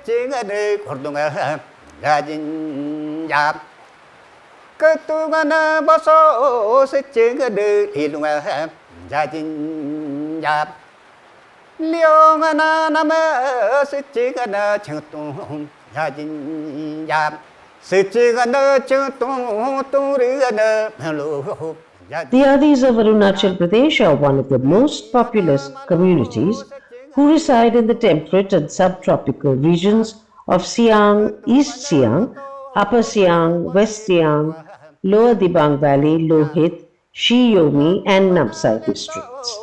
sitching Kordunga Rajin Yap Katugana Baso sitching Hilunga Rajin Yap Leongana Nama sitching Chutung Rajin Yap sitching Chutung The Adis of Arunachal Pradesh are one of the most populous communities who reside in the temperate and subtropical regions of Siang, East Siang, Upper Siang, West Siang, Lower Dibang Valley, Lohit, Shi Yomi and Namsai districts.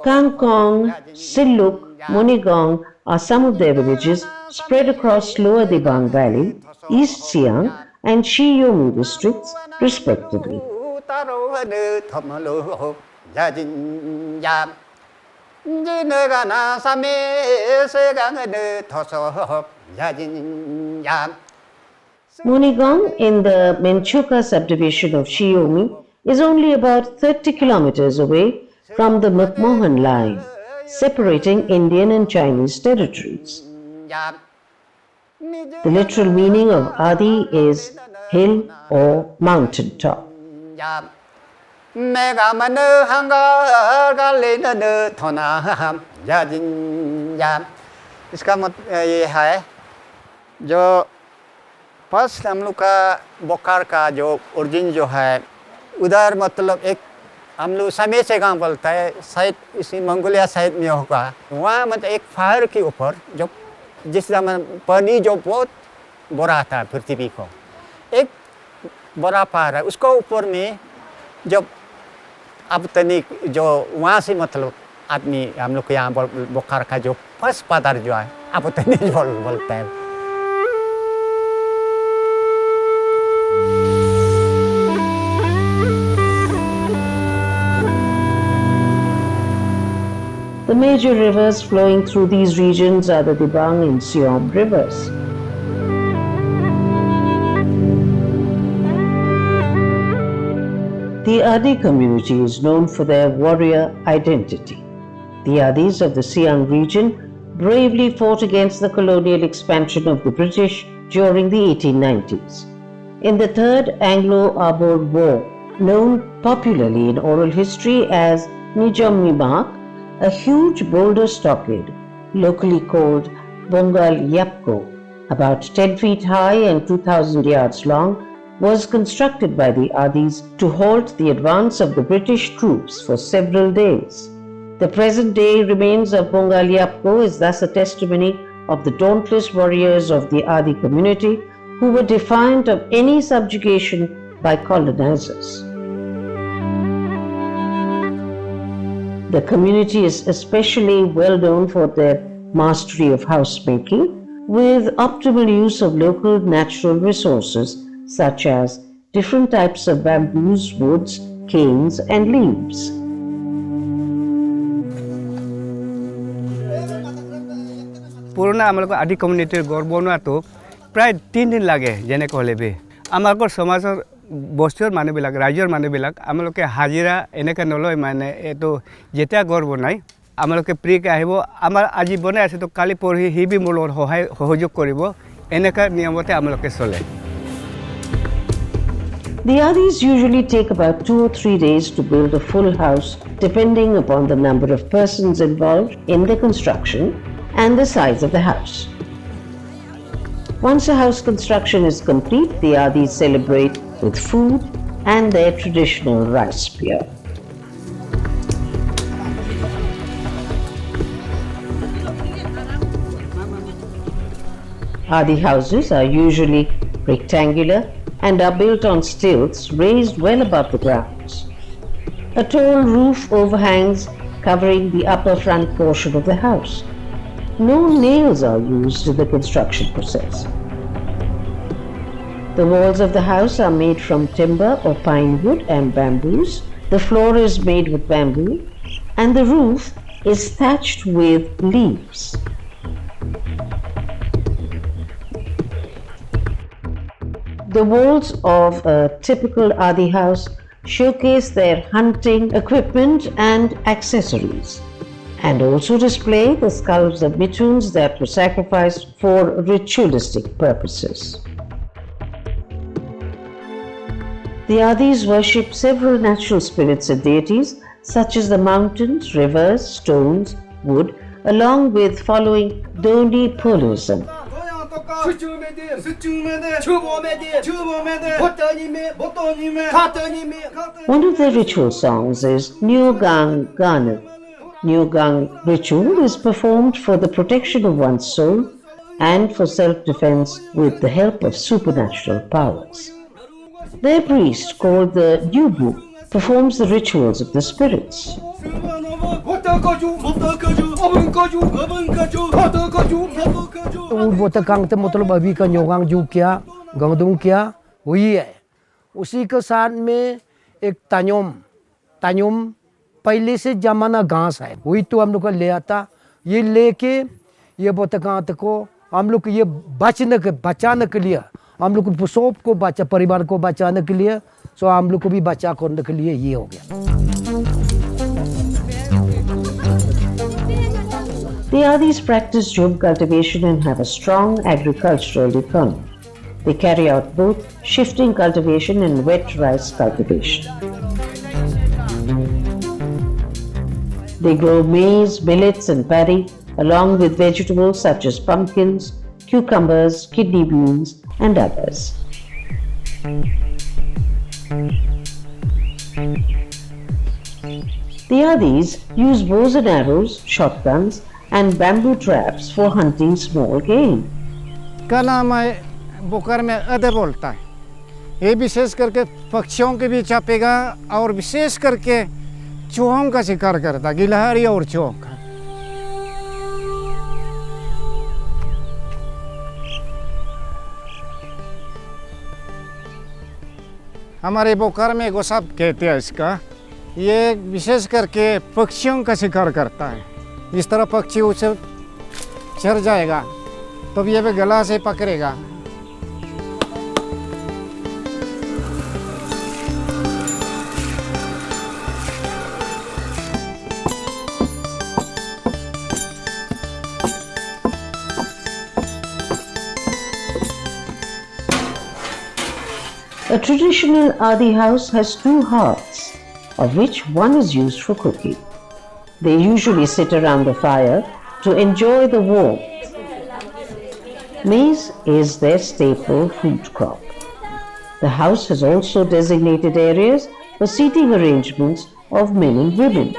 Kangkong, Siluk, Monigong are some of their villages spread across Lower Dibang Valley, East Siang and Shi Yomi districts respectively. Monigong in the Menchuka subdivision of Shi Yomi is only about 30 kilometers away from the McMahon line, separating Indian and Chinese territories. The literal meaning of Adi is hill or mountain top. इसका मतलब ये है जो first हम लोग का बोकार का जो ओरिजिन जो है उधर मतलब एक हम लोग समय से गाँव बोलता है साइड इसी मंगोलिया साइड में होगा वहाँ मतलब एक फायर के ऊपर जो जिस समय पानी जो बहुत बड़ा था पृथ्वी को एक बड़ा पहाड़ है उसको ऊपर में जब अब तनिक जो वहाँ से मतलब आदमी हम लोग के यहाँ बोकार का जो फर्स्ट पदार्थ जो है अब तनिक बोलता है The major rivers flowing through these regions are the Dibang and Siang rivers. The Adi community is known for their warrior identity. The Adis of the Siang region bravely fought against the colonial expansion of the British during the 1890s. In the Third Anglo-Boer War, known popularly in oral history as Nijam-Nimak, a huge boulder stockade, locally called Bongal Yapko, about 10 feet high and 2,000 yards long, was constructed by the Adis to halt the advance of the British troops for several days. The present-day remains of Bongal Yapko is thus a testimony of the dauntless warriors of the Adi community who were defiant of any subjugation by colonizers. The community is especially well known for their mastery of housemaking, with optimal use of local natural resources such as different types of bamboos, woods, canes, and leaves. पुराना आमलोग आदि कम्युनिटीर घर बनवातो प्राय 3 दिन लागे जेने कहले बे आमार समाजर बस्तर मानुबिलाक राइजर मानुबिलाक आमलोके हाजिरा एनेका नलय माने एतो जेता घर बनाय आमलोके प्रिक आहिबो आमार आजि बनाय आछे तो काली परहि हिबि मोलर सहयोग करिबो एनेका नियमते आमलोके चले. The Adis usually take about 2 or 3 days to build a full house depending upon the number of persons involved in the construction and the size of the house. Once a house construction is complete, the Adis celebrate with food and their traditional rice beer. Adi houses are usually rectangular and are built on stilts raised well above the ground. A tall roof overhangs, covering the upper front portion of the house. No nails are used in the construction process. The walls of the house are made from timber or pine wood and bamboos. The floor is made with bamboo, and the roof is thatched with leaves. The walls of a typical Adi house showcase their hunting equipment and accessories, and also display the skulls of Mithuns that were sacrificed for ritualistic purposes. The Adis worship several natural spirits and deities such as the mountains, rivers, stones, wood, along with following Doni Poloism. One of the ritual songs is Nyogang Gana. Nyogang ritual is performed for the protection of one's soul and for self-defense with the help of supernatural powers. Their priest, called the Nyubu, performs the rituals of the spirits. बोतकांग ते मतलब अभी का न्योगांग जो क्या गंगदुंग क्या वही है उसी के साथ में एक तान्योम पहले से जमाना घास है वही तो हम लोग का ले आता ये लेके ये बोतकांग को हम लोग ये बचाने के लिए हम लोग को सब को बचा परिवार को बचाने के लिए सो हम लोग को भी बचा करने के लिए ये हो गया. The Adis practice jhum cultivation and have a strong agricultural economy. They carry out both shifting cultivation and wet rice cultivation. They grow maize, millets and paddy along with vegetables such as pumpkins, cucumbers, kidney beans and others. The Adis use bows and arrows, shotguns and bamboo traps for hunting small game. का नाम है बोकर में अदे बोलता है ये विशेष करके पक्षियों के भी छापेगा और विशेष करके चूहों का शिकार करता गिलहरी और चूहों का. हमारे बोकर में गोसाप कहते हैं इसका ये विशेष करके पक्षियों का शिकार करता है. इस तरह पक्षी उसे चढ़ जाएगा तो ये भी गला से पकड़ेगा. A traditional Adi house has two hearths, of which one is used for cooking. They usually sit around the fire to enjoy the warmth. Maize is their staple food crop. The house has also designated areas for seating arrangements of men and women.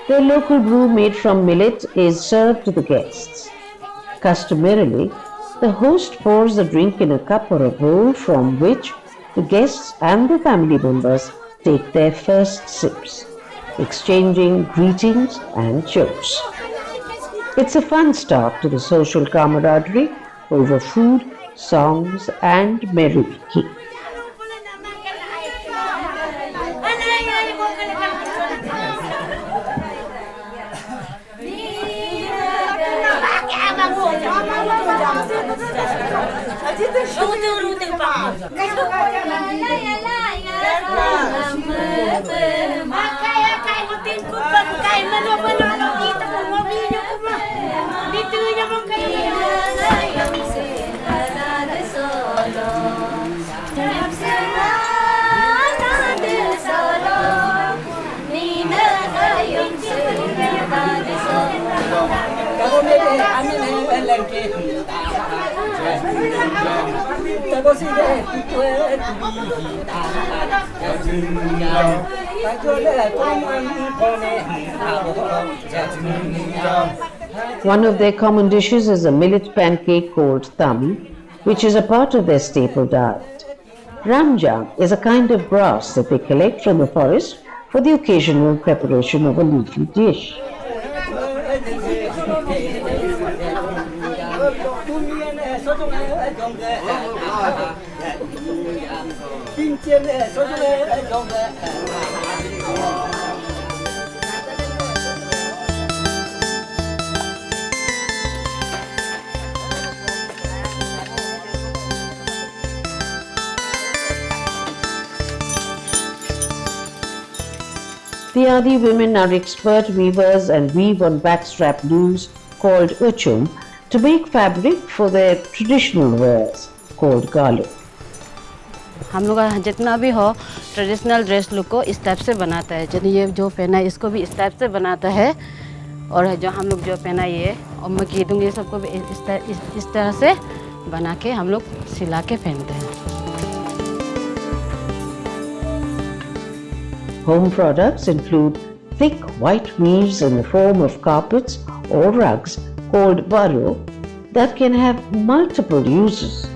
The local brew made from millet is served to the guests. Customarily, the host pours the drink in a cup or a bowl from which the guests and the family members take their first sips, exchanging greetings and jokes. It's a fun start to the social camaraderie over food, songs and merrymaking. One of their common dishes is a millet pancake called tami, which is a part of their staple diet. Ramjang is a kind of grass that they collect from the forest for the occasional preparation of a leafy dish. The Adi women are expert weavers and weave on backstrap looms called uchum to make fabric for their traditional wares called galu. हम लोग जितना भी हो traditional dress look को इस type से बनाता है। जब ये जो पहना है इसको भी इस टाइप से बनाता है, और जो हम लोग जो पहना ये और मैं कह दूँगी ये सबको भी इस तरह से बना के हम लोग सिला के पहनते हैं। Home products include thick white weaves in the form of carpets or rugs called baro that can have multiple uses.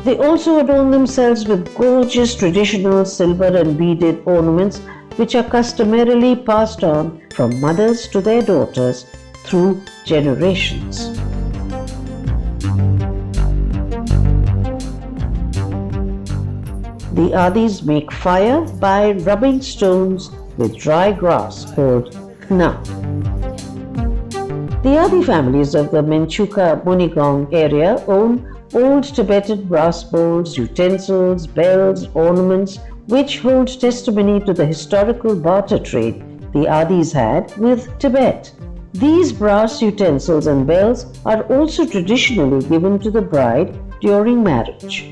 They also adorn themselves with gorgeous traditional silver and beaded ornaments which are customarily passed on from mothers to their daughters through generations. The Adis make fire by rubbing stones with dry grass called khna. The Adi families of the Menchuka Munigong area own old Tibetan brass bowls, utensils, bells, ornaments, which hold testimony to the historical barter trade the Adis had with Tibet. These brass utensils and bells are also traditionally given to the bride during marriage.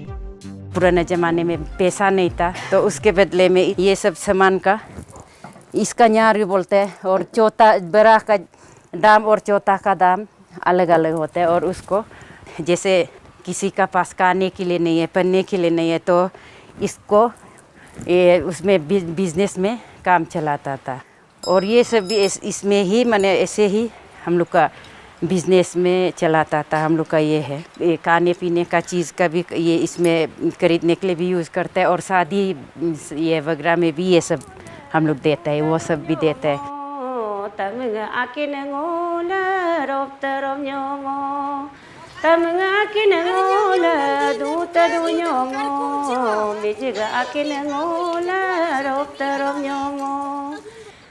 पुराने ज़माने में पैसा नहीं था तो उसके बदले में ये सब सामान का इसका न्यारी बोलते हैं, और चौथा बड़ा का दाम और चौथा का दाम अलग अलग होता है। और उसको जैसे किसी का पास खाने के लिए नहीं है, पहनने के लिए नहीं है, तो इसको ये उसमें बिजनेस में काम चलाता था। और ये सब भी इसमें ही माने ऐसे ही हम लोग का बिजनेस में चलाता था। हम लोग का ये है ये खाने पीने का चीज़ का भी ये इसमें खरीदने के लिए भी यूज़ करते हैं, और शादी ये वगैरह में भी ये सब हम लोग देते हैं, वो सब भी देते हैं।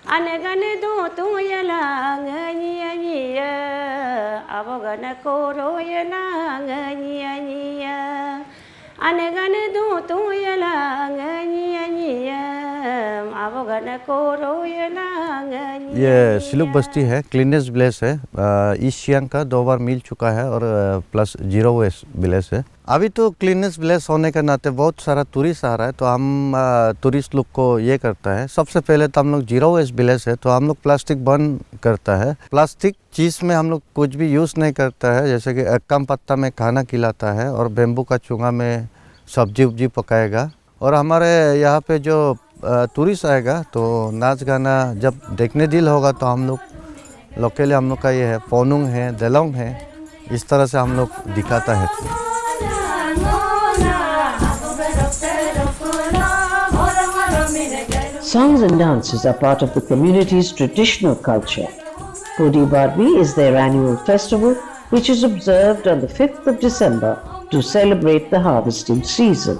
Anagane do tu yala ngani ania, abogana koro yala ngani ania. Anagane do tu yala ngani ania, abogana koro yala ngani. ये सिलुक बस्ती है, क्लीनेस्ट विलेज है। ईस्ट सियांग का 2 बार मिल चुका है और प्लस 0 वेस्ट विलेज है। अभी तो क्लीनेस्ट विलेज होने के नाते बहुत सारा टूरिस्ट आ रहा है, तो हम टूरिस्ट लोग को ये करता है। सबसे पहले तो हम लोग 0 वेस्ट विलेज है, तो हम लोग प्लास्टिक बंद करता है। प्लास्टिक चीज़ में हम लोग कुछ भी यूज़ नहीं करता है, जैसे कि कम पत्ता में खाना खिलाता है और बेम्बू का चूंगा में सब्जी उब्जी पकाएगा। और हमारे यहाँ पे जो टूरिस्ट आएगा तो नाच गाना जब देखने दिल होगा तो हम लोग लोकली हम लोग का ये है पोनुंग है, देलोंग है, इस तरह से हम लोग दिखाता है। Songs and dances are part of the community's traditional culture. Podi Barbi is their annual festival, which is observed on the 5th of December to celebrate the harvesting season.